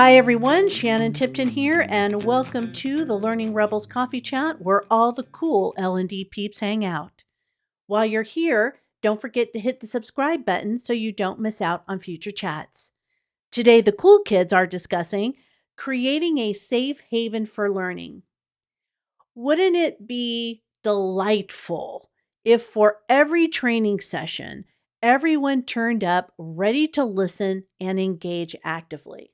Hi everyone, Shannon Tipton here, and welcome to the Learning Rebels Coffee Chat, where all the cool L&D peeps hang out. While you're here, don't forget to hit the subscribe button so you don't miss out on future chats. Today, the cool kids are discussing creating a safe haven for learning. Wouldn't it be delightful if for every training session, everyone turned up ready to listen and engage actively?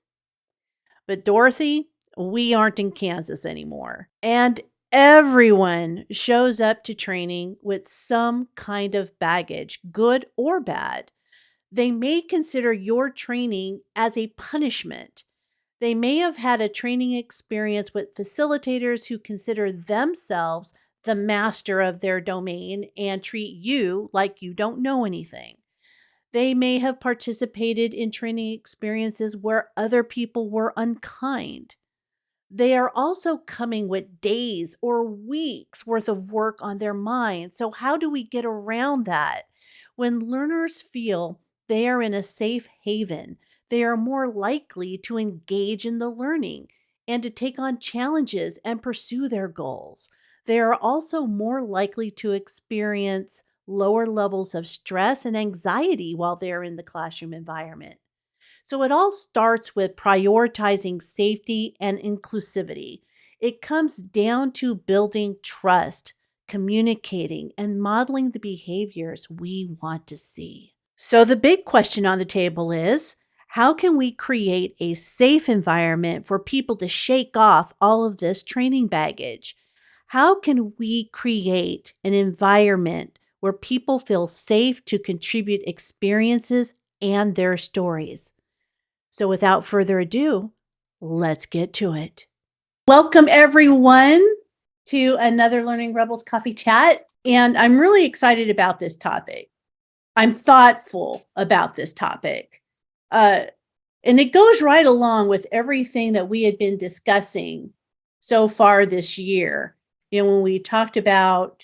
But Dorothy, we aren't in Kansas anymore. And everyone shows up to training with some kind of baggage, good or bad. They may consider your training as a punishment. They may have had a training experience with facilitators who consider themselves the master of their domain and treat you like you don't know anything. They may have participated in training experiences where other people were unkind. They are also coming with days or weeks worth of work on their mind. So, how do we get around that? When learners feel they are in a safe haven, they are more likely to engage in the learning and to take on challenges and pursue their goals. They are also more likely to experience lower levels of stress and anxiety while they're in the classroom environment. So it all starts with prioritizing safety and inclusivity. It comes down to building trust, communicating, and modeling the behaviors we want to see. So the big question on the table is, how can we create a safe environment for people to shake off all of this training baggage? How can we create an environment where people feel safe to contribute experiences and their stories? So without further ado, let's get to it. Welcome everyone to another Learning Rebels Coffee Chat. And I'm really excited about this topic. I'm thoughtful about this topic. And it goes right along with everything that we had been discussing so far this year. You know, when we talked about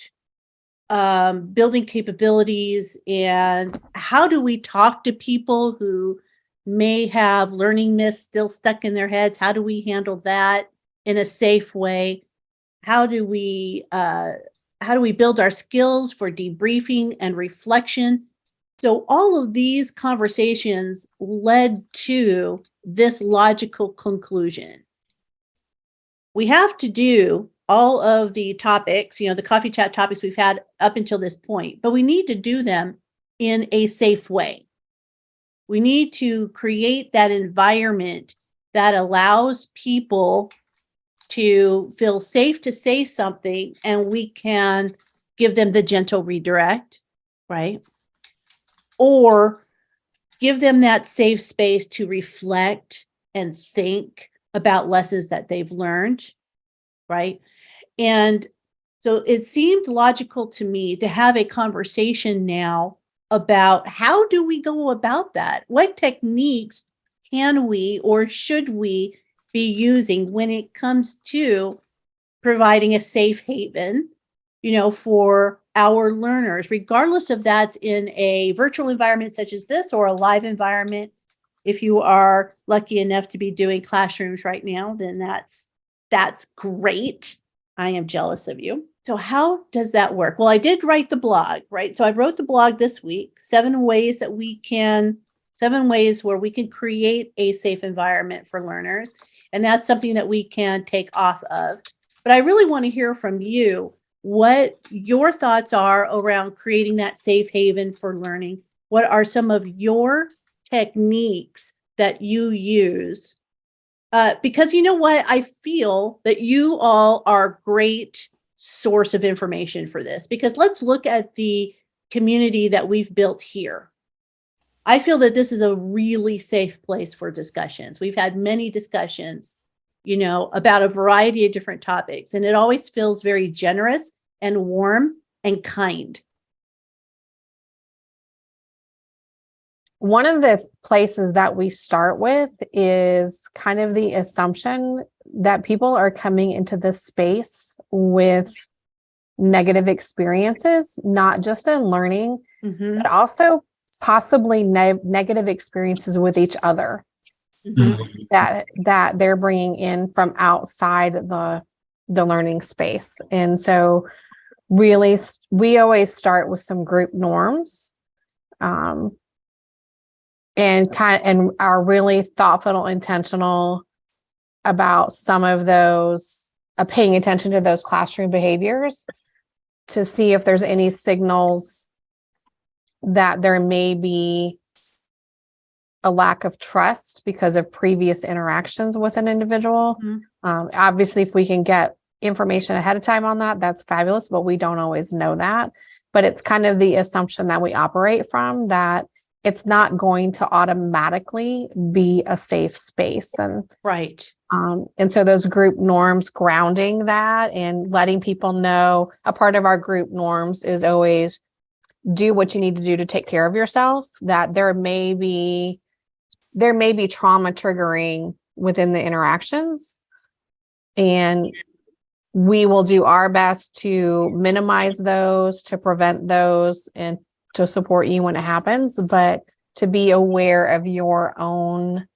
building capabilities and how do we talk to people who may have learning myths still stuck in their heads? How do we handle that in a safe way? How do we build our skills for debriefing and reflection? So all of these conversations led to this logical conclusion. We have to do all of the topics, the coffee chat topics we've had up until this point, but we need to do them in a safe way. We need to create that environment that allows people to feel safe to say something, and we can give them the gentle redirect, right? Or give them that safe space to reflect and think about lessons that they've learned, right? And so it seemed logical to me to have a conversation now about how do we go about that? What techniques can we or should we be using when it comes to providing a safe haven, for our learners, regardless if that's in a virtual environment such as this or a live environment. If you are lucky enough to be doing classrooms right now, then that's great. I am jealous of you. So how does that work? Well, I did write the blog, right? So I wrote the blog this week, 7 ways where we can create a safe environment for learners. And that's something that we can take off of. But I really want to hear from you what your thoughts are around creating that safe haven for learning. What are some of your techniques that you use? Because you know what? I feel that you all are a great source of information for this, because let's look at the community that we've built here. I feel that this is a really safe place for discussions. We've had many discussions, about a variety of different topics, and it always feels very generous and warm and kind. One of the places that we start with is kind of the assumption that people are coming into this space with negative experiences, not just in learning, but also possibly negative experiences with each other. Mhm. that they're bringing in from outside the learning space. And so really we always start with some group norms, um, and are really thoughtful and intentional about some of those, paying attention to those classroom behaviors to see if there's any signals that there may be a lack of trust because of previous interactions with an individual. Mhm. Obviously, if we can get information ahead of time on that, that's fabulous, but we don't always know that. But it's kind of the assumption that we operate from, that it's not going to automatically be a safe space. Right. And so those group norms grounding that and letting people know, a part of our group norms is always do what you need to do to take care of yourself, that there may be trauma triggering within the interactions, and we will do our best to minimize those, to prevent those, and to support you when it happens, but to be aware of your own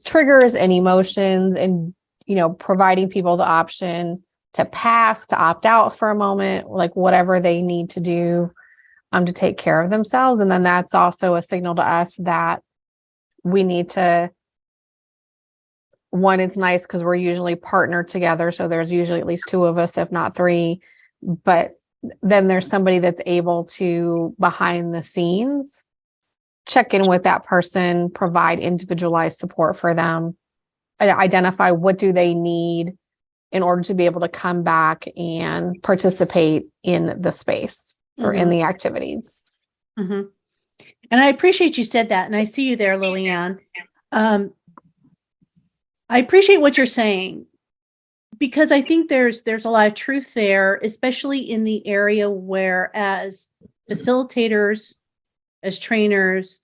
triggers and emotions, and providing people the option to pass, to opt out for a moment, like whatever they need to do to take care of themselves. And then that's also a signal to us that we need to, one, it's nice because we're usually partnered together, so there's usually at least two of us, if not three, but then there's somebody that's able to, behind the scenes, check in with that person, provide individualized support for them, identify what do they need in order to be able to come back and participate in the space or in Mhm. the activities. Mhm. And I appreciate you said that, and I see you there, Lillian. I appreciate what you're saying, because I think there's a lot of truth there, especially in the area where, as facilitators, as trainers,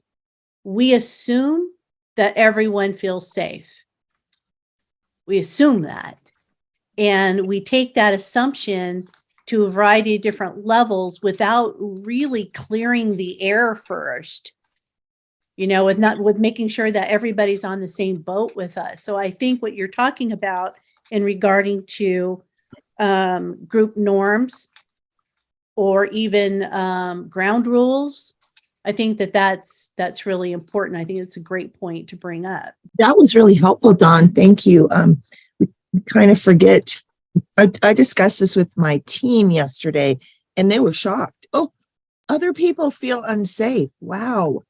we assume that everyone feels safe. We assume that. And we take that assumption to a variety of different levels without really clearing the air first, with making sure that everybody's on the same boat with us. So I think what you're talking about in regarding to group norms, or even ground rules, I think that's really important. I think it's a great point to bring up. That was really helpful, Dawn. Thank you. We kind of forget. I discussed this with my team yesterday, and they were shocked. Oh, other people feel unsafe. Wow.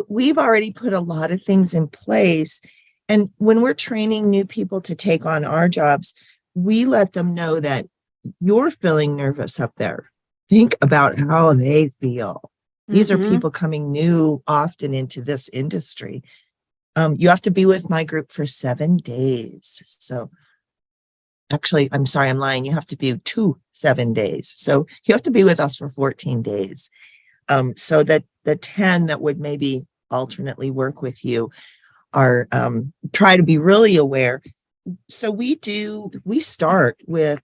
We've already put a lot of things in place. And when we're training new people to take on our jobs, we let them know that you're feeling nervous up there. Think about how they feel. These are people coming new often into this industry. You have to be with my group for 7 days. So actually, I'm sorry, I'm lying. You have to be 7 days. So you have to be with us for 14 days. So that the 10 that would maybe alternately work with you are try to be really aware. So we start with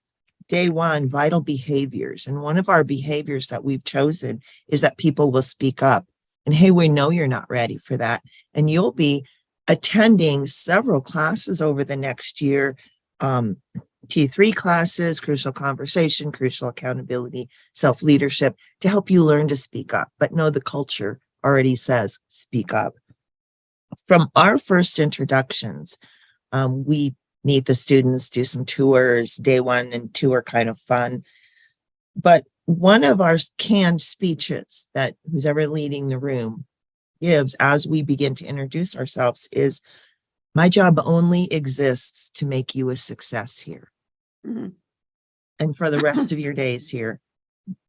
day one, vital behaviors. And one of our behaviors that we've chosen is that people will speak up. And hey, we know you're not ready for that. And you'll be attending several classes over the next year. T3 classes, crucial conversation, crucial accountability, self-leadership, to help you learn to speak up. But no, the culture already says speak up. From our first introductions, we meet the students, do some tours. Day 1 and 2 are kind of fun. But one of our canned speeches that who's ever leading the room gives as we begin to introduce ourselves is, my job only exists to make you a success here. Mhm. And for the rest of your days here,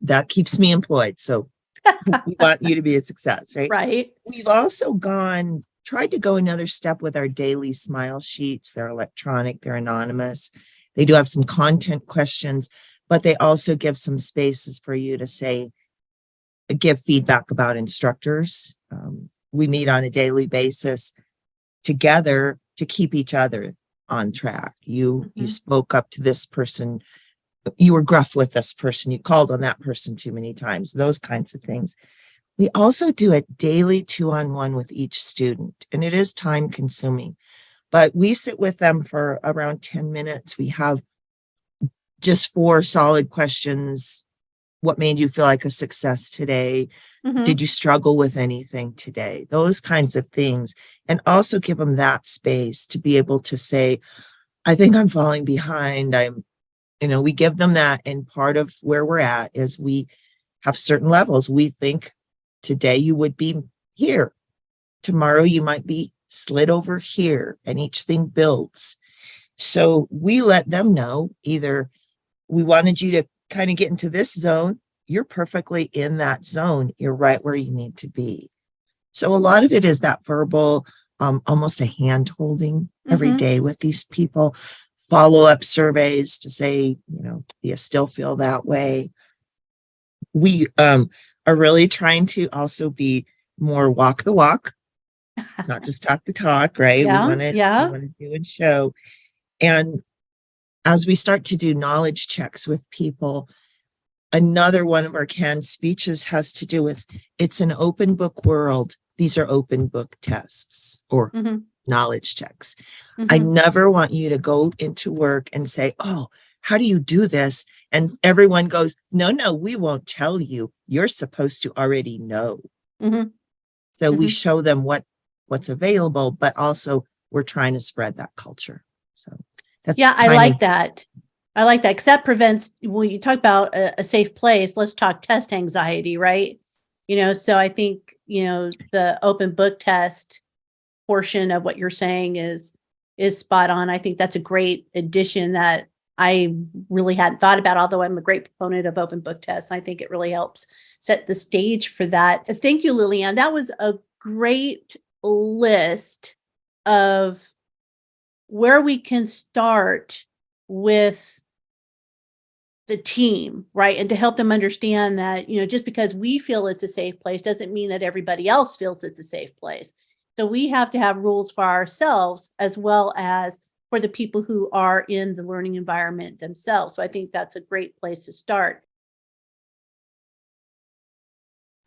that keeps me employed. So we want you to be a success, right? Right. We've also tried to go another step with our daily smile sheets. They're electronic, they're anonymous. They do have some content questions, but they also give some spaces for you to give feedback about instructors. We meet on a daily basis together to keep each other on track. You spoke up to this person. You were gruff with this person. You called on that person too many times, those kinds of things. We also do a daily 2-on-1 with each student, and it is time consuming, but we sit with them for around 10 minutes. We have just 4 solid questions. What made you feel like a success today? Mm-hmm. Did you struggle with anything today? Those kinds of things. And also give them that space to be able to say, I think I'm falling behind. We give them that. And part of where we're at is we have certain levels. We think today you would be here. Tomorrow you might be slid over here, and each thing builds. So we let them know either we wanted you to kind of get into this zone. You're perfectly in that zone. You're right where you need to be. So a lot of it is that verbal, almost a hand holding every Mm-hmm. day with these people, follow-up surveys to say, do you still feel that way? We are really trying to also be more walk the walk, not just talk the talk, right? We Yeah. want to Yeah. do and show. And as we start to do knowledge checks with people, another one of our canned speeches has to do with it's an open book world. These are open book tests or Mm-hmm. knowledge checks. I Mm-hmm. never want you to go into work and say, oh, how do you do this? And everyone goes, no, we won't tell you. You're supposed to already know. Mm-hmm. So we Mhm. show them what's available, but also we're trying to spread that culture. So that's Yeah, I kind like of that. I like that because that prevents, when you talk about a safe place, let's talk test anxiety, right? So I think, the open book test portion of what you're saying is spot on. I think that's a great addition that I really hadn't thought about, although I'm a great proponent of open book tests. I think it really helps set the stage for that. Thank you, Lillian. That was a great list of where we can start with the team, right? And to help them understand that, just because we feel it's a safe place doesn't mean that everybody else feels it's a safe place. So we have to have rules for ourselves as well as for the people who are in the learning environment themselves. So I think that's a great place to start.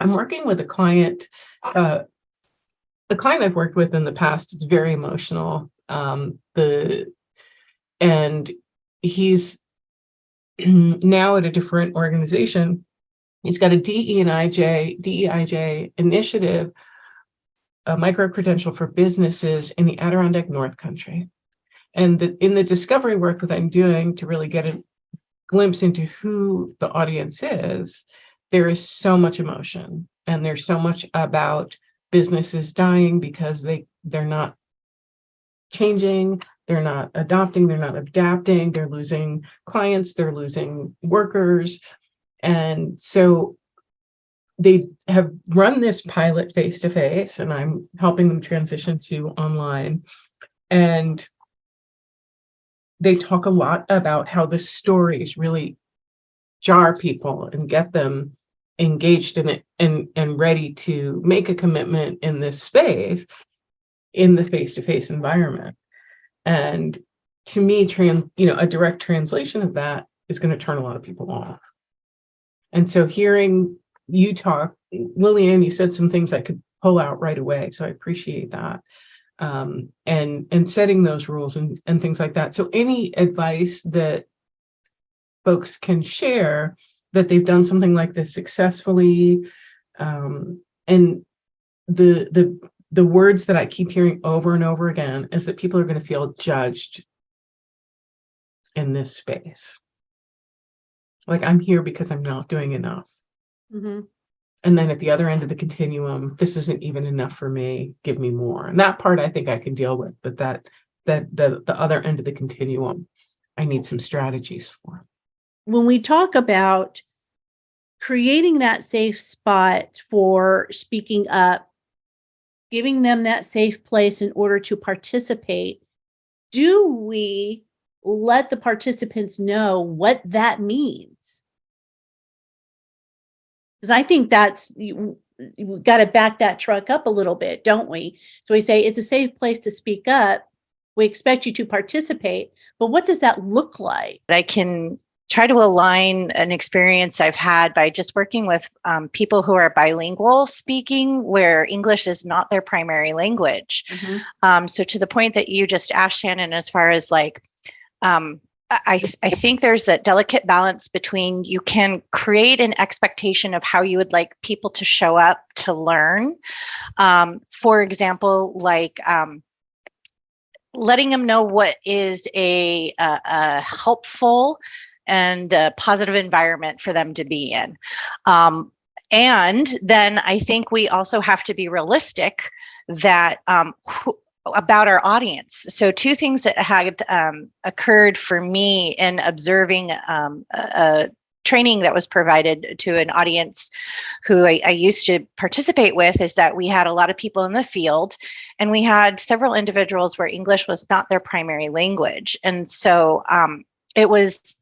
I'm working with a client, the client I've worked with in the past. It's very emotional. And he's now at a different organization. He's got a DEIJ initiative, a micro credential for businesses in the Adirondack North Country. And in the discovery work that I'm doing to really get a glimpse into who the audience is, there is so much emotion, and there's so much about businesses dying because they're not changing, they're not adopting, they're not adapting, they're losing clients, they're losing workers. And so they have run this pilot face-to-face, and I'm helping them transition to online. And they talk a lot about how the stories really jar people and get them engaged in it and ready to make a commitment in this space in the face-to-face environment. And to me, a direct translation of that is going to turn a lot of people off. And so hearing you talk, Lillian, you said some things I could pull out right away. So I appreciate that. And setting those rules and things like that. So any advice that folks can share that they've done something like this successfully, and the words that I keep hearing over and over again is that people are going to feel judged in this space. Like, I'm here because I'm not doing enough. Mm-hmm. And then at the other end of the continuum, this isn't even enough for me. Give me more. And that part I think I can deal with, but the other end of the continuum, I need some strategies for. When we talk about creating that safe spot for speaking up, giving them that safe place in order to participate, do we let the participants know what that means? Because I think we've got to back that truck up a little bit, don't we? So we say it's a safe place to speak up. We expect you to participate, but what does that look like? I can try to align an experience I've had by just working with people who are bilingual speaking, where English is not their primary language. So to the point that you just asked, Shannon, as far as like, I think there's that delicate balance between you can create an expectation of how you would like people to show up to learn. For example, like letting them know what is a helpful and a positive environment for them to be in. And then I think we also have to be realistic that about our audience. So two things that had occurred for me in observing a training that was provided to an audience who I used to participate with is that we had a lot of people in the field, and we had several individuals where English was not their primary language. And so it was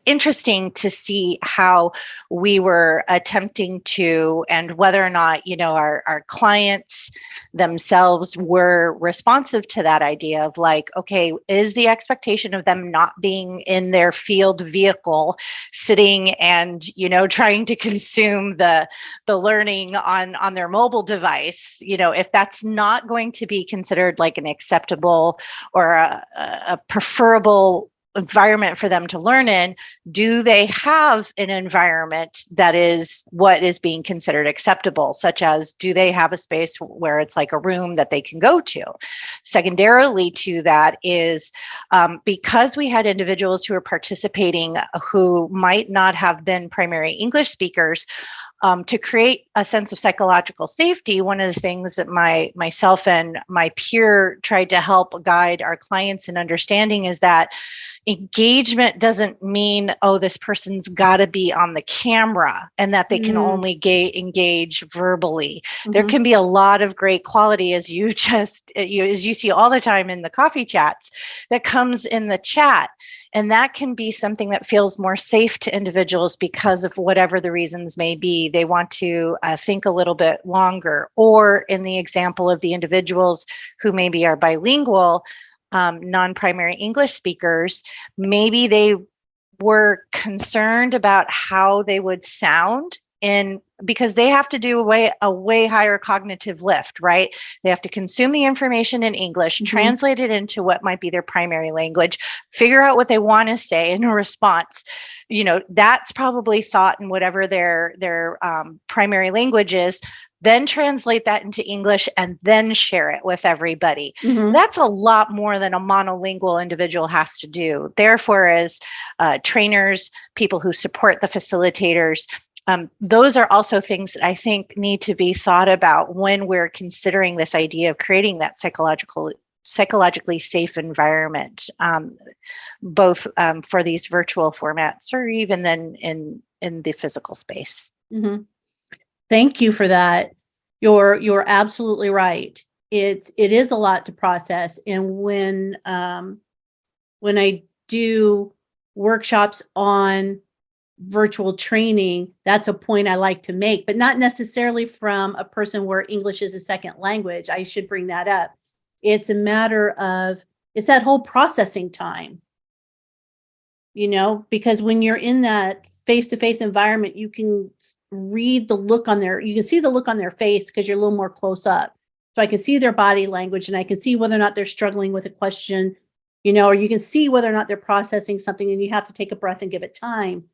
interesting to see how we were attempting to, and whether or not, our clients themselves were responsive to that idea of like, okay, is the expectation of them not being in their field vehicle, sitting and, trying to consume the learning on their mobile device, if that's not going to be considered like an acceptable or a preferable environment for them to learn in, do they have an environment that is what is being considered acceptable, such as do they have a space where it's like a room that they can go to? Secondarily to that is because we had individuals who were participating who might not have been primary English speakers, to create a sense of psychological safety, one of the things that myself and my peer tried to help guide our clients in understanding is that engagement doesn't mean, oh, this person's got to be on the camera and that they can only engage verbally. There can be a lot of great quality, as you see all the time in the coffee chats, that comes in the chat. And that can be something that feels more safe to individuals because of whatever the reasons may be. They want to think a little bit longer. Or in the example of the individuals who maybe are bilingual, non-primary English speakers, maybe they were concerned about how they would sound because they have to do a way higher cognitive lift, right? They have to consume the information in English, translate it into what might be their primary language, figure out what they want to say in a response. That's probably thought in whatever their primary language is, then translate that into English and then share it with everybody. That's a lot more than a monolingual individual has to do. Therefore, as trainers, people who support the facilitators, those are also things that I think need to be thought about when we're considering this idea of creating that psychologically safe environment, both for these virtual formats or even then in the physical space. Thank you for that. You're absolutely right. It is a lot to process. And when I do workshops on virtual training, that's a point I like to make, but not necessarily from a person where English is a second language. I should bring that up. It's a matter of, it's that whole processing time, because when you're in that face-to-face environment, you can read the look on you can see the look on their face because you're a little more close up. So I can see their body language and I can see whether or not they're struggling with a question, or you can see whether or not they're processing something, and you have to take a breath and give it time.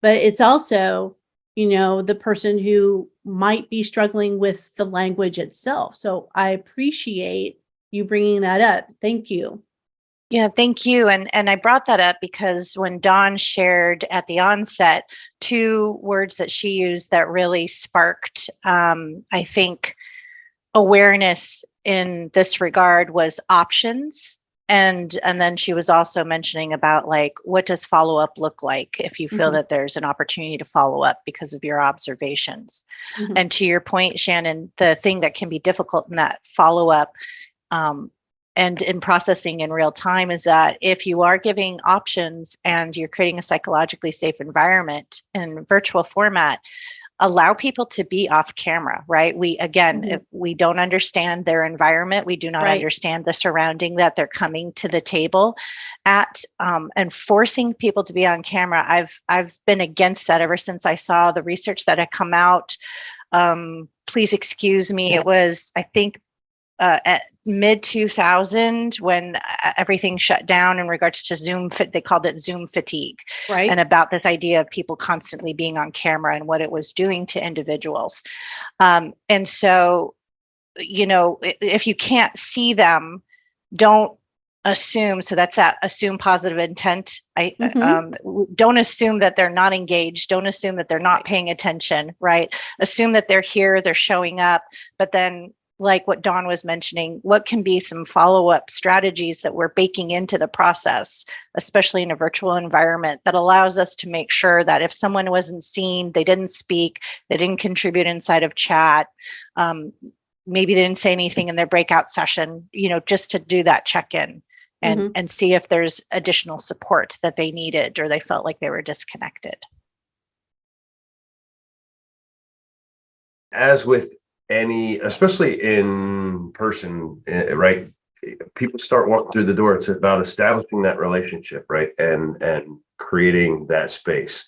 But it's also, the person who might be struggling with the language itself. So I appreciate you bringing that up. Thank you. Yeah, thank you. And I brought that up because when Dawn shared at the onset, two words that she used that really sparked, I think, awareness in this regard was options. And then she was also mentioning about like, what does follow-up look like if you feel that there's an opportunity to follow up because of your observations. And to your point, Shannon, the thing that can be difficult in that follow-up and in processing in real time is that if you are giving options and you're creating a psychologically safe environment in virtual format, allow people to be off camera, right? We, again, if we don't understand their environment, we do not Right. understand the surrounding that they're coming to the table at, and forcing people to be on camera. I've been against that ever since I saw the research that had come out. Please excuse me. It was, I think, at mid 2000 when everything shut down in regards to Zoom. They called it Zoom fatigue, Right. and about this idea of people constantly being on camera and what it was doing to individuals. And so, you know, if you can't see them, don't assume. So that's that assume positive intent. Don't assume that they're not engaged. Don't assume that they're not paying attention, right? Assume that they're here, they're showing up, but then, like what Dawn was mentioning, what can be some follow-up strategies that we're baking into the process, especially in a virtual environment, that allows us to make sure that if someone wasn't seen, they didn't speak, they didn't contribute inside of chat, maybe they didn't say anything in their breakout session, you know, just to do that check-in and see if there's additional support that they needed or they felt like they were disconnected. As with any, especially in person, right? People start walking through the door. It's about establishing that relationship, right? And creating that space.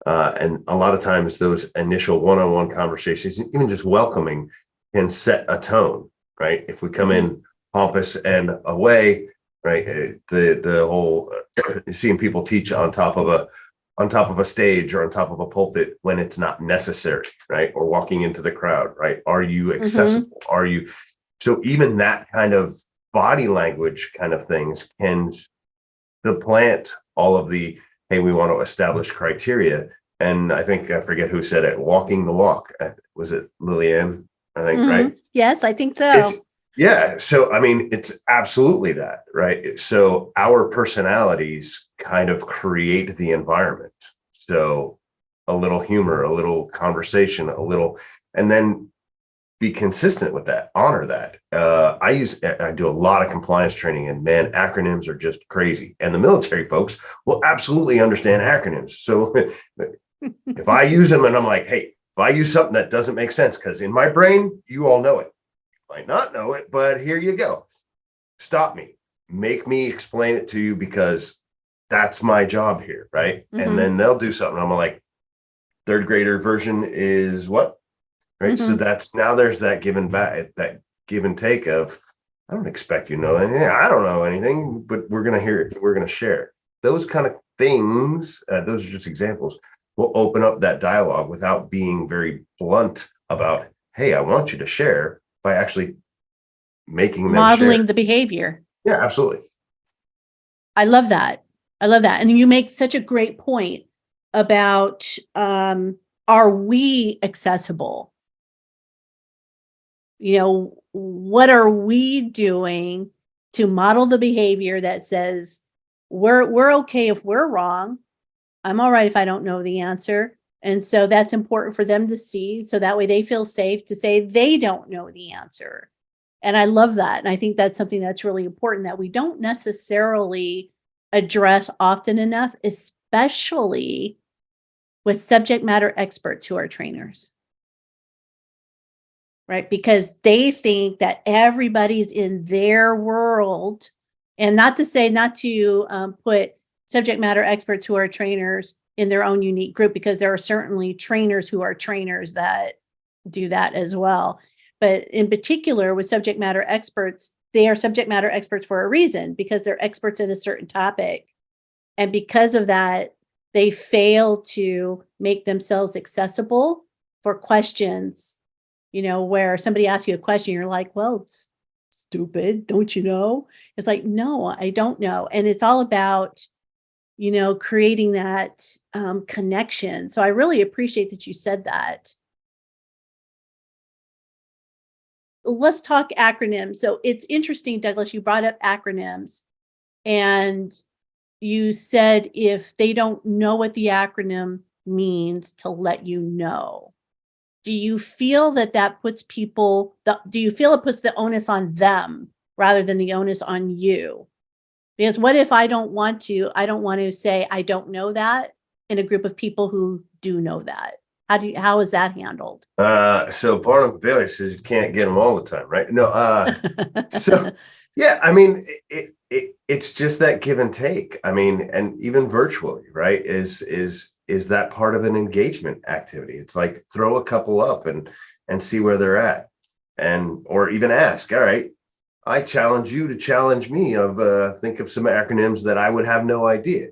And a lot of times those initial one-on-one conversations, even just welcoming, can set a tone, right? If we come in pompous and away, right? The whole seeing people teach on top of a stage or on top of a pulpit when it's not necessary, right? Or walking into the crowd, right? Are you accessible? Are you? So even that kind of body language kind of things can supplant all of the, hey, we want to establish criteria. And I think, I forget who said it, walking the walk. Was it Lillian? I think, right? Yes, I think so. Yeah. So, I mean, it's absolutely that, right? So our personalities kind of create the environment. So a little humor, a little conversation, and then be consistent with that, honor that. I do a lot of compliance training, and man, acronyms are just crazy. And the military folks will absolutely understand acronyms. So if I use them and I'm like, hey, if I use something that doesn't make sense, because in my brain, you all know it. Might not know it, but here you go. Stop me. Make me explain it to you, because that's my job here, right? And then they'll do something. I'm like, third grader version is what? Right. So that's, now there's that give and take of, I don't expect you to know anything. I don't know anything, but we're going to hear it. We're going to share it. Those kind of things, those are just examples. Will open up that dialogue without being very blunt about, hey, I want you to share, by actually making them Modeling share. the behavior. Yeah, absolutely. I love that. And you make such a great point about, are we accessible? You know, what are we doing to model the behavior that says we're okay if we're wrong. I'm all right if I don't know the answer. And so that's important for them to see. So that way they feel safe to say they don't know the answer. And I love that. And I think that's something that's really important that we don't necessarily address often enough, especially with subject matter experts who are trainers. Right? Because they think that everybody's in their world. And not to say not to put subject matter experts who are trainers in their own unique group, because there are certainly trainers who are trainers that do that as well. But in particular with subject matter experts, they are subject matter experts for a reason, because they're experts in a certain topic. And because of that, they fail to make themselves accessible for questions, you know, where somebody asks you a question, you're like, well, it's stupid, don't you know? It's like, no, I don't know. And it's all about, you know, creating that connection. So I really appreciate that you said that. Let's talk acronyms. So it's interesting, Douglas, you brought up acronyms, and you said if they don't know what the acronym means, to let you know. Do you feel that puts people, do you feel it puts the onus on them rather than the onus on you? Because what if I don't want to say, I don't know that, in a group of people who do know that? How is that handled? So Barnum Bailey says you can't get them all the time, right? No, so yeah, I mean, it's just that give and take. I mean, and even virtually, right? Is that part of an engagement activity? It's like throw a couple up and see where they're at, and or even ask, all right, I challenge you to challenge me of think of some acronyms that I would have no idea.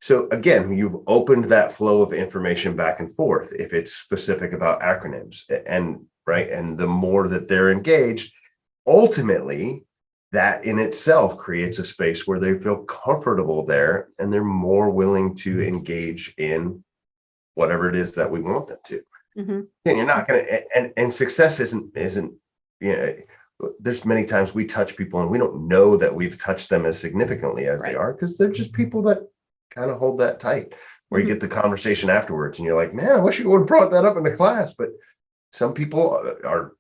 So again, you've opened that flow of information back and forth if it's specific about acronyms, and right. And the more that they're engaged, ultimately, that in itself creates a space where they feel comfortable there and they're more willing to engage in whatever it is that we want them to. Mhm. And you're not going to, and success isn't, you know, there's many times we touch people and we don't know that we've touched them as significantly as they Right. are, because they're just people that kind of hold that tight, where you get the conversation afterwards and you're like, man, I wish you would have brought that up in the class. But some people are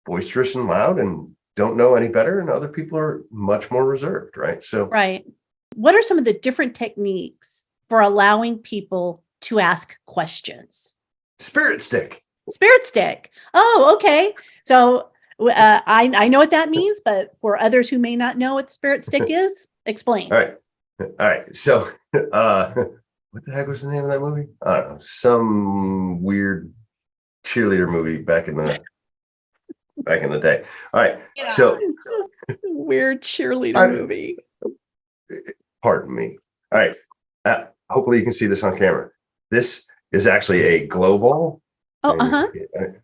boisterous and loud and don't know any better, and other people are much more reserved, right? So Right. What are some of the different techniques for allowing people to ask questions? spirit stick. Spirit stick. Oh, okay. So I know what that means, but for others who may not know what the spirit stick is, explain. All right. So what the heck was the name of that movie? I don't know, some weird cheerleader movie back in the day. All right. So Weird cheerleader I- movie. pardon me. All right. Hopefully you can see this on camera. This is actually a glow ball. Oh, uh-huh.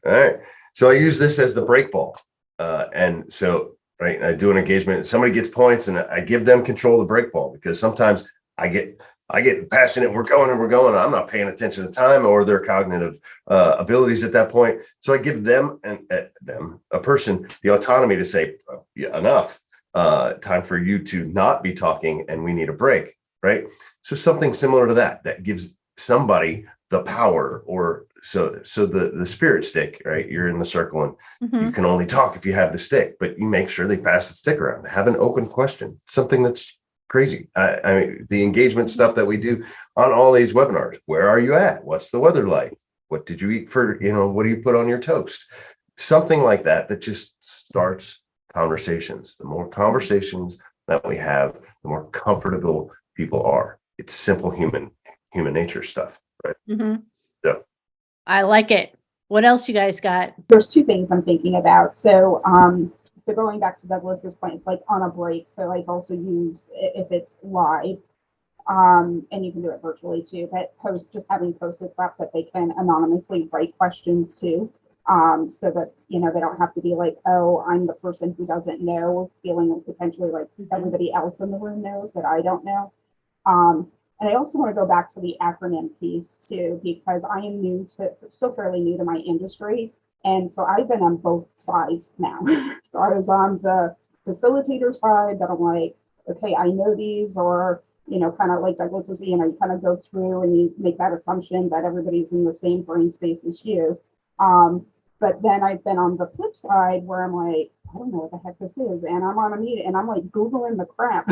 All right. So I use this as the break ball. And so, right, I do an engagement. Somebody gets points and I give them control of the break ball, because sometimes I get passionate. We're going. I'm not paying attention to time or their cognitive abilities at that point. So I give them a person the autonomy to say, yeah, enough. Time for you to not be talking, and we need a break. Right. So something similar to that gives somebody the power, or so the spirit stick, right? You're in the circle and you can only talk if you have the stick, but you make sure they pass the stick around. Have an open question, something that's crazy. I mean, the engagement stuff that we do on all these webinars. Where are you at? What's the weather like? What did you eat for, what do you put on your toast? Something like that just starts conversations. The more conversations that we have, the more comfortable people are. It's simple human nature stuff, right? So I like it. What else you guys got? There's two things I'm thinking about. So going back to Douglas's point, like on a break. So I've also used, if it's live, and you can do it virtually too, but having post-its up that they can anonymously write questions to, so that, they don't have to be like, oh, I'm the person who doesn't know, feeling potentially like everybody else in the room knows, but I don't know. And I also want to go back to the acronym piece too, because I am still fairly new to my industry. And so I've been on both sides now. So I was on the facilitator side that I'm like, okay, I know these, or, kind of like Douglas was, you kind of go through and you make that assumption that everybody's in the same brain space as you. But then I've been on the flip side where I'm like, I don't know what the heck this is. And I'm on a meeting and I'm like Googling the crap.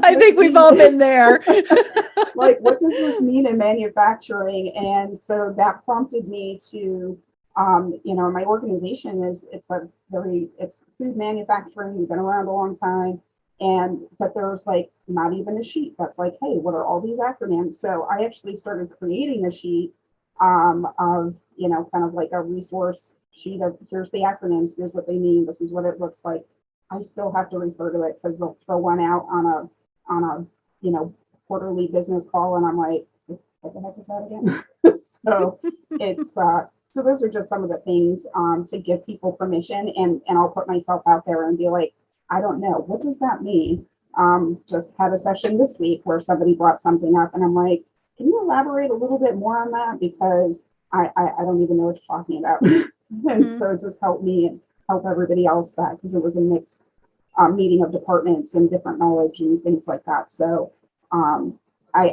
I think we've all been there. Like, what does this mean in manufacturing? And so that prompted me to, my organization it's food manufacturing. We've been around a long time. But there's like not even a sheet that's like, hey, what are all these acronyms? So I actually started creating a sheet of, kind of like a resource sheet of, here's the acronyms, here's what they mean, this is what it looks like. I still have to refer to it because they'll throw one out on a quarterly business call, and I'm like, what the heck is that again? So so those are just some of the things to give people permission, and I'll put myself out there and be like, I don't know, what does that mean? Just had a session this week where somebody brought something up, and I'm like, can you elaborate a little bit more on that, because I don't even know what you're talking about. And so just help me and help everybody else that, because it was a mixed meeting of departments and different knowledge and things like that. So I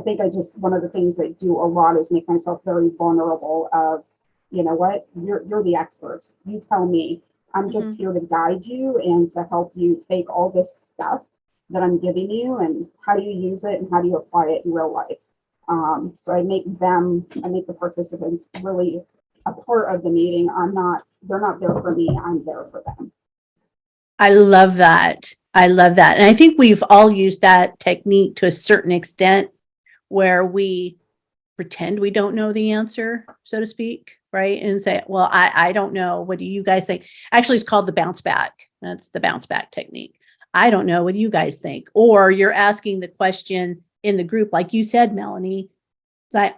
think one of the things I do a lot is make myself very vulnerable of, you know what, you're the experts. You tell me. I'm just here to guide you and to help you take all this stuff that I'm giving you, and how do you use it and how do you apply it in real life. So I make the participants really a part of the meeting. They're not there for me, I'm there for them. I love that. I love that. And I think we've all used that technique to a certain extent where we pretend we don't know the answer, so to speak, right? And say, well, I don't know. What do you guys think? Actually, it's called the bounce back. That's the bounce back technique. I don't know. What do you guys think? Or you're asking the question in the group, like you said, Melanie.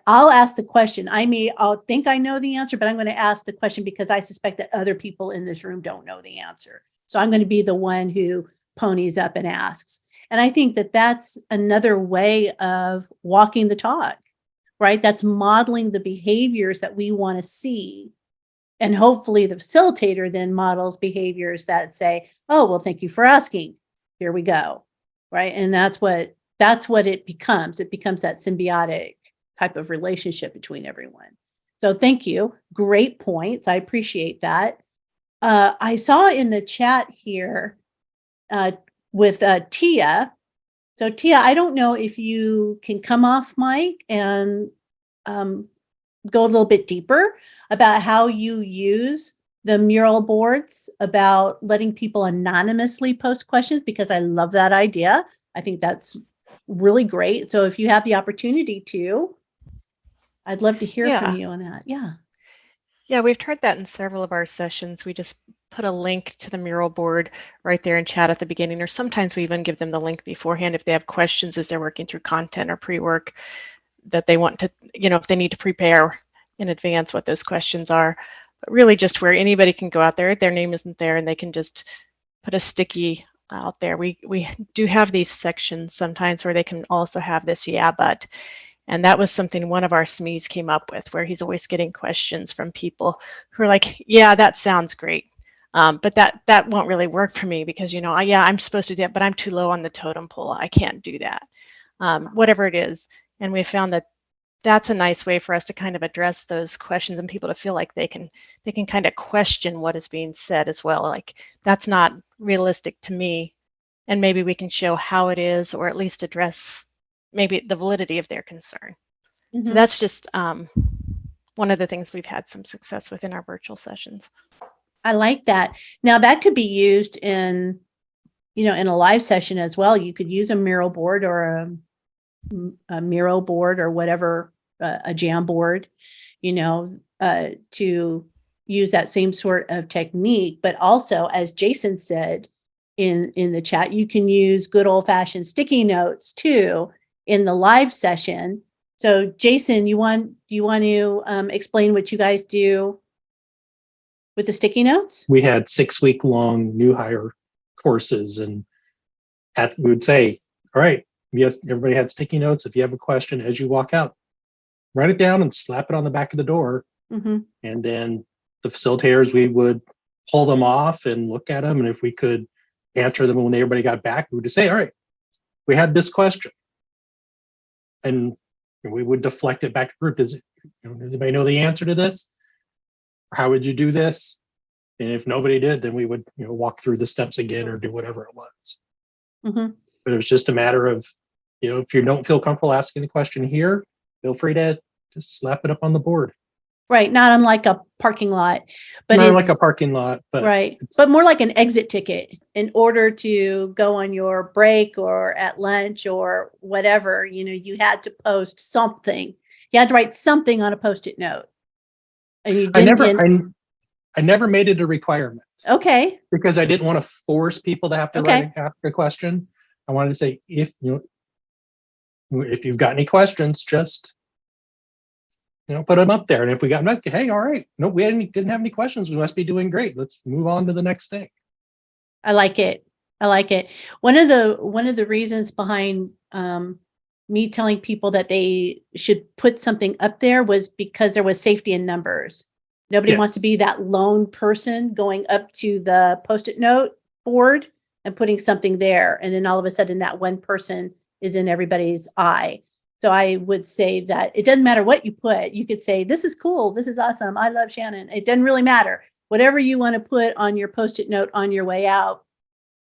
I'll ask the question. I'll think I know the answer, but I'm going to ask the question because I suspect that other people in this room don't know the answer. So I'm going to be the one who ponies up and asks. And I think that that's another way of walking the talk, right? That's modeling the behaviors that we want to see. And hopefully the facilitator then models behaviors that say, oh, well, thank you for asking. Here we go. Right. And that's what it becomes. It becomes that symbiotic type of relationship between everyone. So thank you. Great points. I appreciate that. I saw in the chat here with Tia. So Tia, I don't know if you can come off mic and go a little bit deeper about how you use the mural boards, about letting people anonymously post questions, because I love that idea. I think that's really great. So if you have the opportunity to, I'd love to hear from you on that. Yeah. Yeah, we've tried that in several of our sessions. We just put a link to the mural board right there in chat at the beginning, or sometimes we even give them the link beforehand if they have questions as they're working through content or pre-work that they want to, if they need to prepare in advance what those questions are. But really just where anybody can go out there, their name isn't there, and they can just put a sticky out there. We do have these sections sometimes where they can also have this yeah, but. And that was something one of our SMEs came up with, where he's always getting questions from people who are like, yeah, that sounds great. But that won't really work for me because, I'm supposed to do that, but I'm too low on the totem pole. I can't do that, whatever it is. And we found that that's a nice way for us to kind of address those questions and people to feel like they can kind of question what is being said as well. Like, that's not realistic to me. And maybe we can show how it is, or at least address maybe the validity of their concern. Mm-hmm. So that's just one of the things we've had some success with in our virtual sessions. I like that. Now that could be used in a live session as well. You could use a mural board or a Miro board or whatever, a jam board, to use that same sort of technique. But also, as Jason said in the chat, you can use good old fashioned sticky notes too in the live session. So Jason, do you want to explain what you guys do with the sticky notes? We had 6-week long new hire courses, and we would say, all right, yes, everybody had sticky notes. If you have a question as you walk out, write it down and slap it on the back of the door. Mm-hmm. And then the facilitators, we would pull them off and look at them. And if we could answer them when everybody got back, we would just say, all right, we had this question. And we would deflect it back to group. Does anybody know the answer to this? How would you do this? And if nobody did, then we would walk through the steps again or do whatever it was. Mm-hmm. But it was just a matter of, if you don't feel comfortable asking the question here, feel free to just slap it up on the board. Right. Not unlike a parking lot, but not like a parking lot, but right. But more like an exit ticket in order to go on your break or at lunch or whatever. You had to post something. You had to write something on a Post-it note. And you didn't. I never made it a requirement. Okay. Because I didn't want to force people to have to write a question. I wanted to say, if you've got any questions, just put them up there. And if we got back, hey, all right, no, we didn't have any questions. We must be doing great. Let's move on to the next thing. I like it. One of the reasons behind me telling people that they should put something up there was because there was safety in numbers. Nobody wants to be that lone person going up to the Post-it note board and putting something there. And then all of a sudden that one person is in everybody's eye. So I would say that it doesn't matter what you put. You could say, this is cool. This is awesome. I love Shannon. It doesn't really matter. Whatever you want to put on your Post-it note on your way out,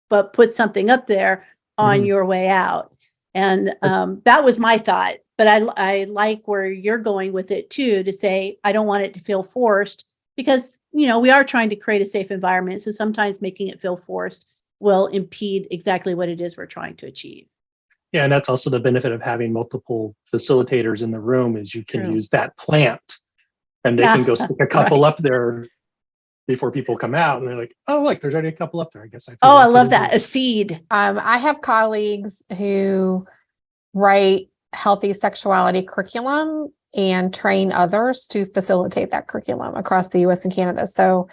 but put something up there on your way out. And that was my thought. But I like where you're going with it too, to say, I don't want it to feel forced because, we are trying to create a safe environment. So sometimes making it feel forced will impede exactly what it is we're trying to achieve. Yeah, and that's also the benefit of having multiple facilitators in the room is you can True. use that plant and they Yeah, can go stick a couple right. up there before people come out and they're like, oh, look, there's already a couple up there. I guess I feel Oh, I like love getting that. to-" A seed. I have colleagues who write healthy sexuality curriculum and train others to facilitate that curriculum across the US and Canada. So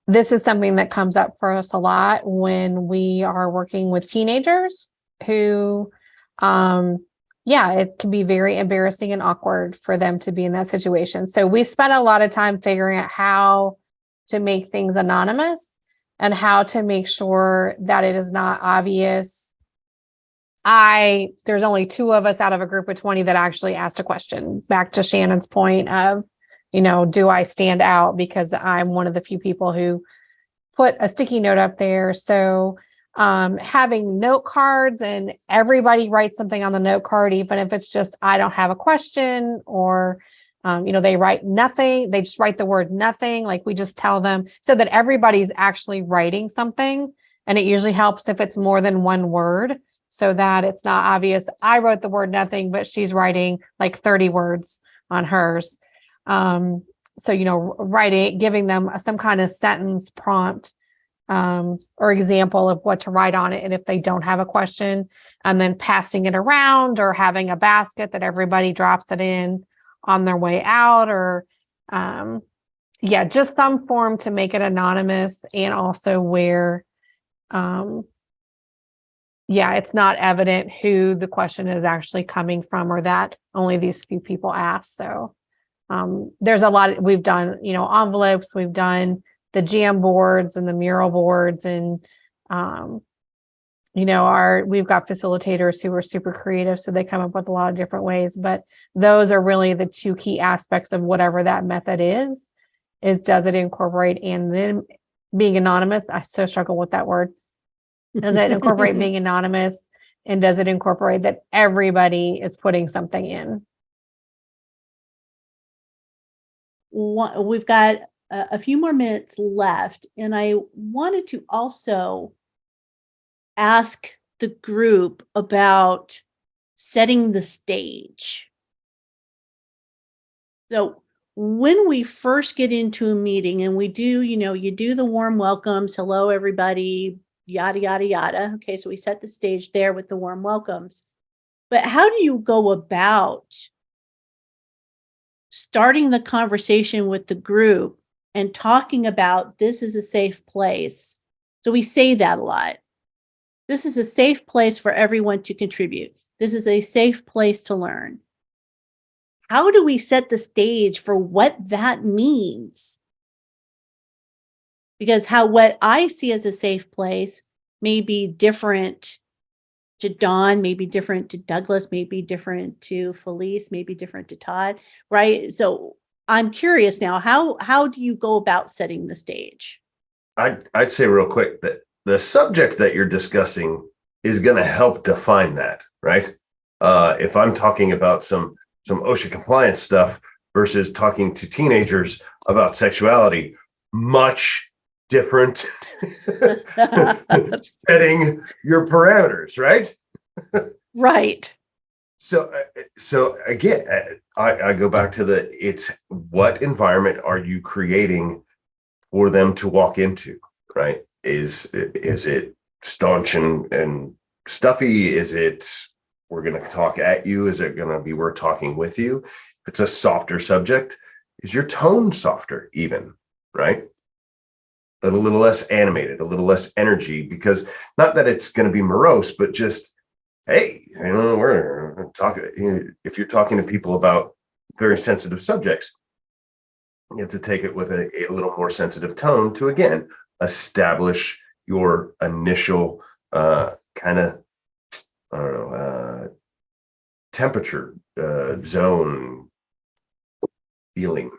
this is something that comes up for us a lot when we are working with teenagers who, it can be very embarrassing and awkward for them to be in that situation. So we spent a lot of time figuring out how to make things anonymous and how to make sure that it is not obvious. There's only 2 of us out of a group of 20 that actually asked a question. Back to Shannon's point of, do I stand out because I'm one of the few people who put a sticky note up there. So having note cards and everybody writes something on the note card, even if it's just, I don't have a question, or, they write nothing. They just write the word nothing. Like we just tell them so that everybody's actually writing something. And it usually helps if it's more than one word so that it's not obvious. I wrote the word nothing, but she's writing like 30 words on hers. So, writing, giving them some kind of sentence prompt or example of what to write on it. And if they don't have a question, and then passing it around or having a basket that everybody drops it in on their way out, or just some form to make it anonymous, and also where it's not evident who the question is actually coming from, or that only these few people ask. So there's a lot we've done, envelopes, we've done the jam boards and the mural boards, and we've got facilitators who are super creative, so they come up with a lot of different ways. But those are really the 2 key aspects of whatever that method is does it incorporate, and then being anonymous. I so struggle with that word. Does it incorporate being anonymous, and does it incorporate that everybody is putting something in? We've got a few more minutes left, and I wanted to also ask the group about setting the stage. So when we first get into a meeting and we do, you do the warm welcomes, hello, everybody, yada, yada, yada. Okay, so we set the stage there with the warm welcomes. But how do you go about starting the conversation with the group and talking about this is a safe place? So we say that a lot. This is a safe place for everyone to contribute. This is a safe place to learn. How do we set the stage for what that means? Because what I see as a safe place may be different to Dawn, may be different to Douglas, may be different to Felice, may be different to Todd, right? So I'm curious now, how do you go about setting the stage? I'd say real quick that the subject that you're discussing is going to help define that, right? If I'm talking about some OSHA compliance stuff versus talking to teenagers about sexuality, much different setting your parameters, right? Right. So again, I go back to it's what environment are you creating for them to walk into, right? Is it staunch and stuffy? Is it we're going to talk at you? Is it going to be we're talking with you? If it's a softer subject, is your tone softer even, right? A little less animated, a little less energy, because not that it's going to be morose, but just, hey, we're talking, if you're talking to people about very sensitive subjects, you have to take it with a little more sensitive tone to, again, establish your initial kind of, I don't know, temperature zone feeling.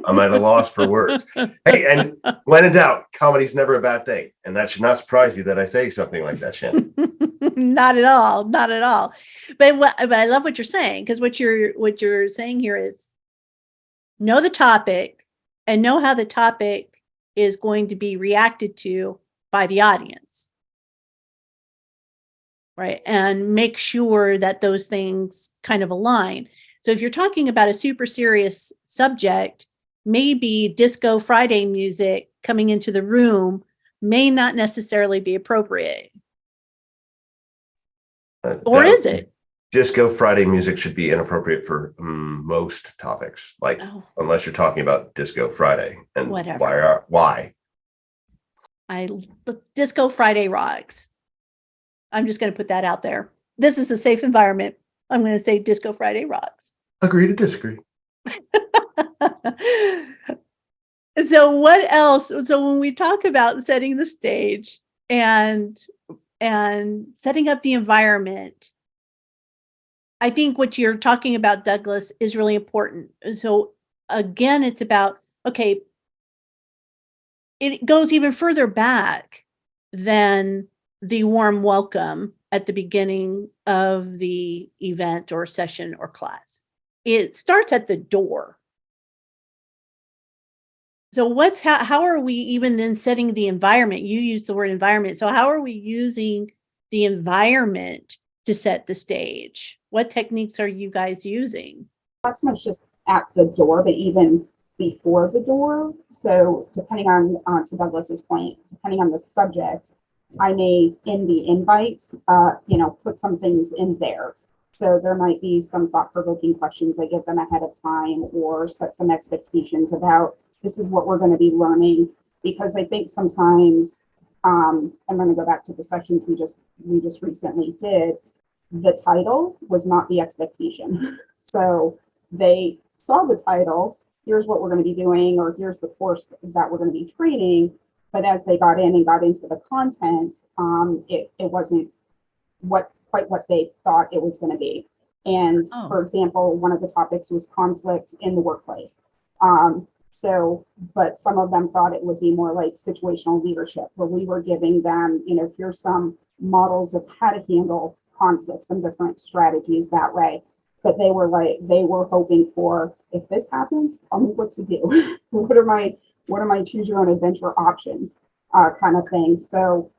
I'm at a loss for words. Hey, and when in doubt, comedy's never a bad thing. And that should not surprise you that I say something like that, Shannon. Not at all. Not at all. But I love what you're saying, because what you're saying here is know the topic and know how the topic is going to be reacted to by the audience. Right. And make sure that those things kind of align. So if you're talking about a super serious subject, maybe Disco Friday music coming into the room may not necessarily be appropriate. Or is it? Disco Friday music should be inappropriate for most topics, like unless you're talking about Disco Friday. And whatever. Why? Disco Friday rocks. I'm just going to put that out there. This is a safe environment. I'm going to say Disco Friday rocks. Agree to disagree. So what else? So when we talk about setting the stage and setting up the environment, I think what you're talking about, Douglas, is really important. So again, it's about, okay, it goes even further back than the warm welcome at the beginning of the event or session or class. It starts at the door. So how are we even then setting the environment? You use the word environment. So how are we using the environment to set the stage? What techniques are you guys using? Not so much just at the door, but even before the door. So depending on to Douglas's point, depending on the subject, I may in the invite, put some things in there. So there might be some thought-provoking questions I give them ahead of time, or set some expectations about this is what we're going to be learning. Because I think sometimes, I'm going to go back to the sessions we just recently did. The title was not the expectation. So they saw the title, here's what we're going to be doing, or here's the course that we're going to be training. But as they got in and got into the content, it wasn't quite what they thought it was going to be. And for example, one of the topics was conflict in the workplace. But some of them thought it would be more like situational leadership, where we were giving them, here's some models of how to handle conflict, some different strategies that way. But they were hoping for, if this happens, tell me what to do. What are my choose your own adventure options, kind of thing. So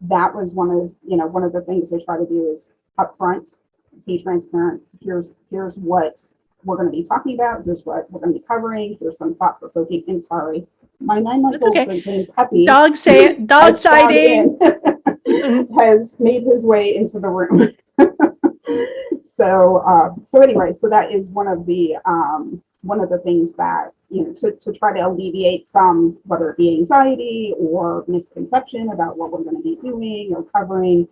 that was one of the things they try to do is upfront, be transparent. Here's what we're going to be talking about. Here's what we're going to be covering. Here's some thought-provoking. And sorry, my 9-month-old named Peppy, dog sighting, has made his way into the room. So anyway, so that is one of the things that, to try to alleviate some, whether it be anxiety or misconception about what we're going to be doing or covering.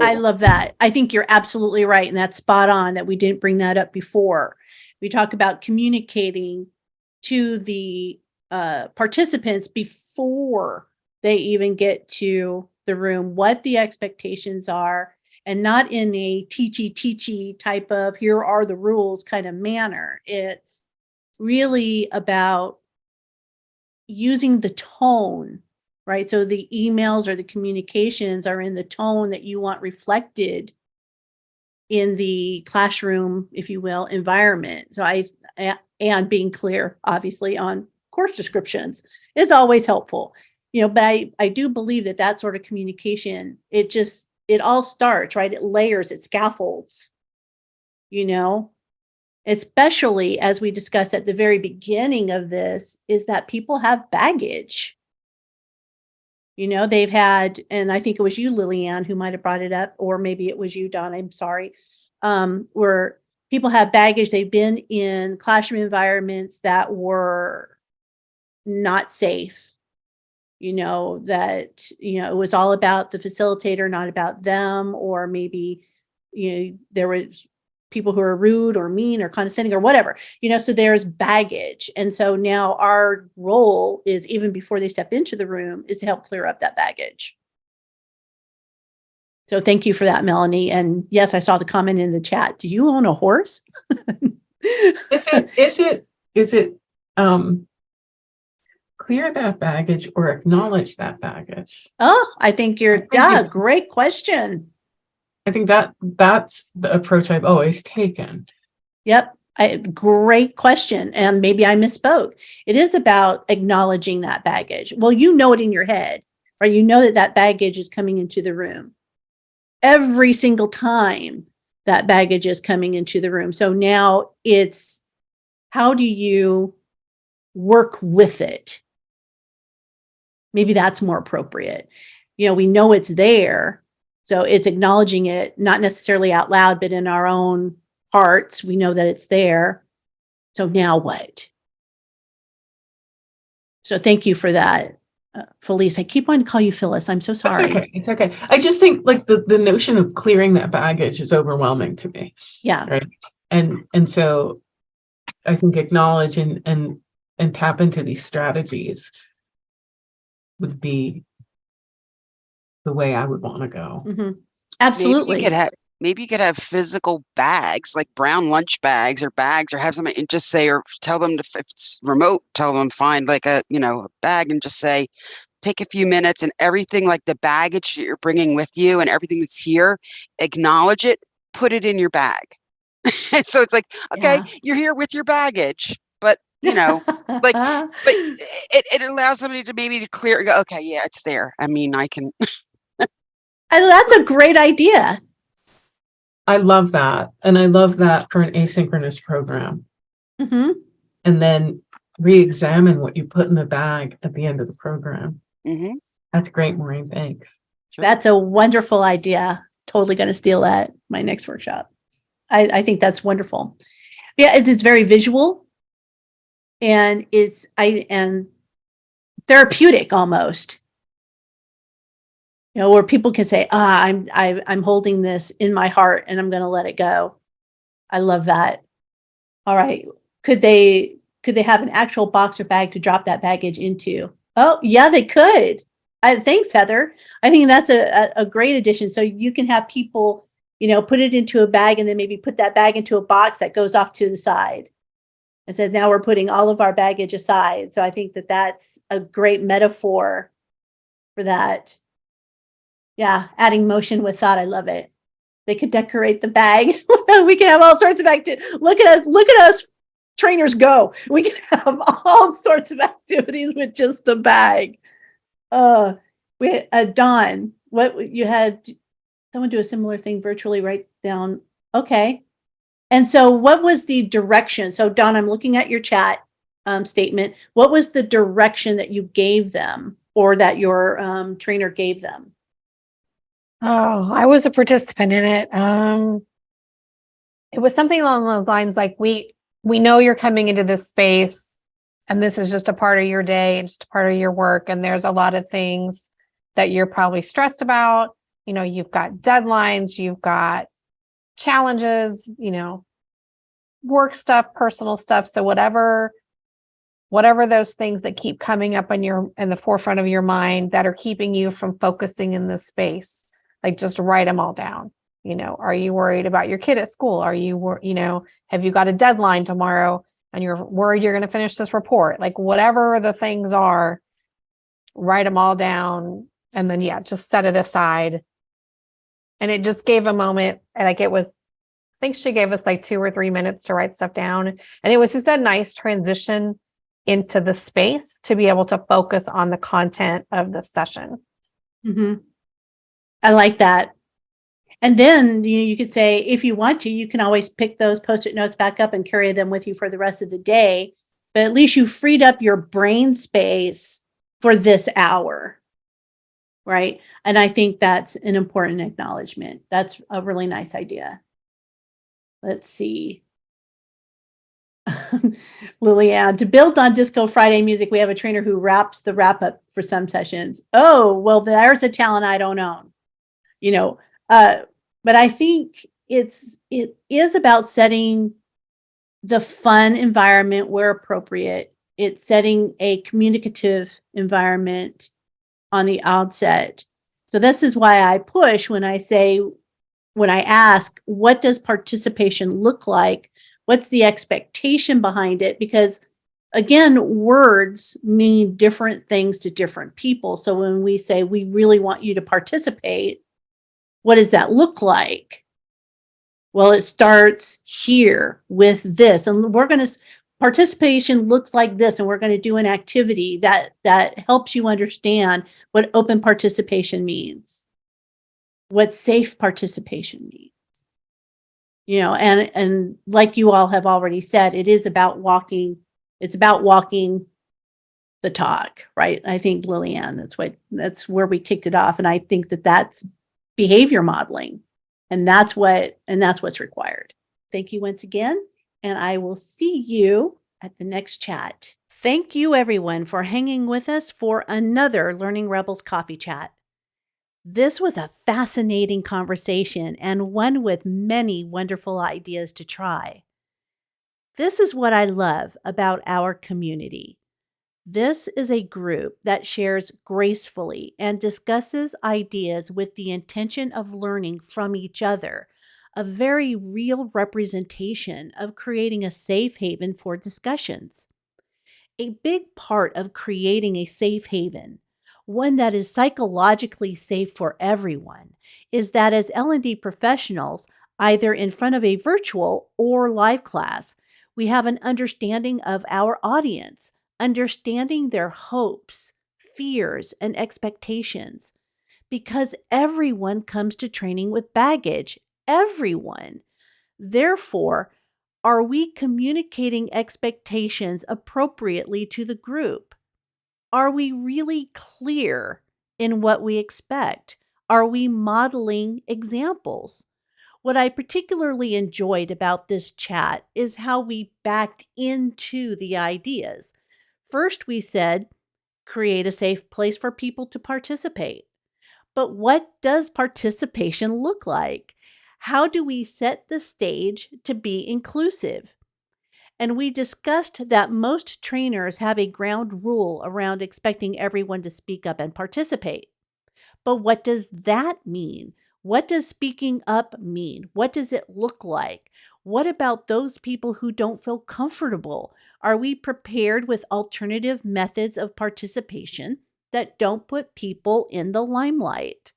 I love that. I think you're absolutely right. And that's spot on that we didn't bring that up before. We talk about communicating to the participants before they even get to the room, what the expectations are, and not in a teachy type of here are the rules kind of manner. It's really about using the tone, right? So the emails or the communications are in the tone that you want reflected in the classroom, if you will, environment. So and being clear, obviously, on course descriptions is always helpful. But I do believe that sort of communication, it all starts, right? It layers, it scaffolds, especially as we discussed at the very beginning of this, is that people have baggage. They've had, and I think it was you, Lillian, who might have brought it up, or maybe it was you, Don, I'm sorry, where people have baggage. They've been in classroom environments that were not safe. That, it was all about the facilitator, not about them, or maybe, there was people who are rude or mean or condescending or whatever, so there's baggage. And so now our role is, even before they step into the room, is to help clear up that baggage. So thank you for that, Melanie. And yes, I saw the comment in the chat. Do you own a horse? Is it clear that baggage or acknowledge that baggage? Oh, I think you're, it's- great question. I think that's the approach I've always taken. Yep. Great question. And maybe I misspoke. It is about acknowledging that baggage. Well, you know it in your head, right? You know that that baggage is coming into the room every single time that baggage is coming into the room. So now it's, how do you work with it? Maybe that's more appropriate. We know it's there. So it's acknowledging it, not necessarily out loud, but in our own hearts. We know that it's there. So now what? So thank you for that, Felice. I keep wanting to call you Phyllis. I'm so sorry. It's okay. I just think like the notion of clearing that baggage is overwhelming to me. Yeah. Right. And so I think acknowledge and tap into these strategies would be the way I would want to go. Mm-hmm. Absolutely. Maybe you could have physical bags, like brown lunch bags or bags, or have something and just say, or tell them to, if it's remote, tell them find like a bag and just say, take a few minutes and everything like the baggage that you're bringing with you and everything that's here, acknowledge it, put it in your bag. So it's like, okay, you're here with your baggage, but but it allows somebody to maybe to clear, go, okay, yeah, it's there. I mean, I can. That's a great idea. I love that. And I love that for an asynchronous program. Mm-hmm. And then re-examine what you put in the bag at the end of the program. Mm-hmm. That's great, Maureen. Thanks. Sure. That's a wonderful idea. Totally going to steal that my next workshop. I think that's wonderful. Yeah, it's very visual, and it's therapeutic almost. Where people can say, I'm holding this in my heart and I'm going to let it go. I love that. All right. Could they have an actual box or bag to drop that baggage into? Oh, yeah, they could. Thanks, Heather. I think that's a great addition. So you can have people, put it into a bag and then maybe put that bag into a box that goes off to the side. And said, now we're putting all of our baggage aside. So I think that that's a great metaphor for that. Yeah, adding motion with thought. I love it. They could decorate the bag. We can have all sorts of activities. Look at us trainers go. We can have all sorts of activities with just the bag. We had Dawn, what you had someone do a similar thing virtually, write down. Okay. And so what was the direction? So Dawn, I'm looking at your chat statement. What was the direction that you gave them or that your trainer gave them? Oh, I was a participant in it. It was something along those lines, like we know you're coming into this space and this is just a part of your day, just a part of your work. And there's a lot of things that you're probably stressed about. You've got deadlines, you've got challenges, work stuff, personal stuff. So whatever those things that keep coming up in the forefront of your mind that are keeping you from focusing in this space, like just write them all down. Are you worried about your kid at school? Are you, have you got a deadline tomorrow and you're worried you're going to finish this report? Like whatever the things are, write them all down. And then, just set it aside. And it just gave a moment. And I think she gave us like 2 or 3 minutes to write stuff down. And it was just a nice transition into the space to be able to focus on the content of the session. Mm-hmm. I like that. And then you could say, if you want to, you can always pick those Post-it notes back up and carry them with you for the rest of the day. But at least you freed up your brain space for this hour. Right. And I think that's an important acknowledgement. That's a really nice idea. Let's see. Lillian, to build on Disco Friday music, we have a trainer who raps the wrap up for some sessions. Oh, well, there's a talent I don't own. But I think it is about setting the fun environment where appropriate. It's setting a communicative environment on the outset. So this is why I push when I ask, what does participation look like? What's the expectation behind it? Because Again, words mean different things to different people. So when we say we really want you to participate, what does that look like? Well, it starts here with this, and we're going to participation looks like this, and we're going to do an activity that helps you understand what open participation means, what safe participation means. And like you all have already said, it is about walking. It's about walking the talk, right? I think Lillian, that's where we kicked it off, and I think that's behavior modeling, and that's what's required. Thank you once again, and I will see you at the next chat. Thank you everyone for hanging with us for another Learning Rebels coffee chat. This was a fascinating conversation and one with many wonderful ideas to try. This is what I love about our community. This is a group that shares gracefully and discusses ideas with the intention of learning from each other, a very real representation of creating a safe haven for discussions. A big part of creating a safe haven, one that is psychologically safe for everyone, is that as L&D professionals, either in front of a virtual or live class, we have an understanding of our audience, understanding their hopes, fears, and expectations. Because everyone comes to training with baggage. Everyone. Therefore, are we communicating expectations appropriately to the group? Are we really clear in what we expect? Are we modeling examples? What I particularly enjoyed about this chat is how we backed into the ideas. First, we said, create a safe place for people to participate. But what does participation look like? How do we set the stage to be inclusive? And we discussed that most trainers have a ground rule around expecting everyone to speak up and participate. But what does that mean? What does speaking up mean? What does it look like? What about those people who don't feel comfortable? Are we prepared with alternative methods of participation that don't put people in the limelight?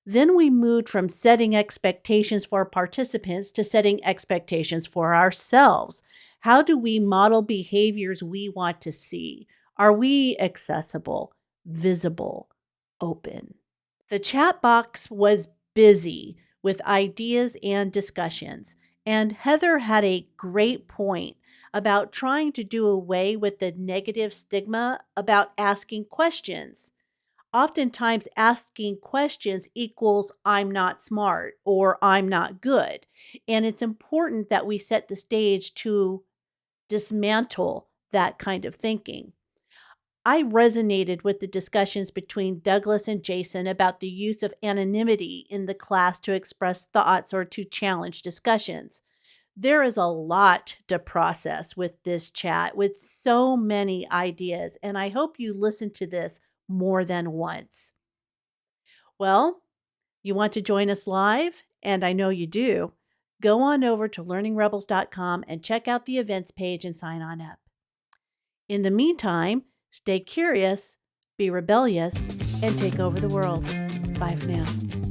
Then we moved from setting expectations for participants to setting expectations for ourselves. How do we model behaviors we want to see? Are we accessible, visible, open? The chat box was busy with ideas and discussions, and Heather had a great point about trying to do away with the negative stigma about asking questions. Oftentimes, asking questions equals I'm not smart or I'm not good. And it's important that we set the stage to dismantle that kind of thinking. I resonated with the discussions between Douglas and Jason about the use of anonymity in the class to express thoughts or to challenge discussions. There is a lot to process with this chat, with so many ideas, and I hope you listen to this more than once. Well, you want to join us live? And I know you do. Go on over to learningrebels.com and check out the events page and sign on up. In the meantime, stay curious, be rebellious, and take over the world. Bye for now.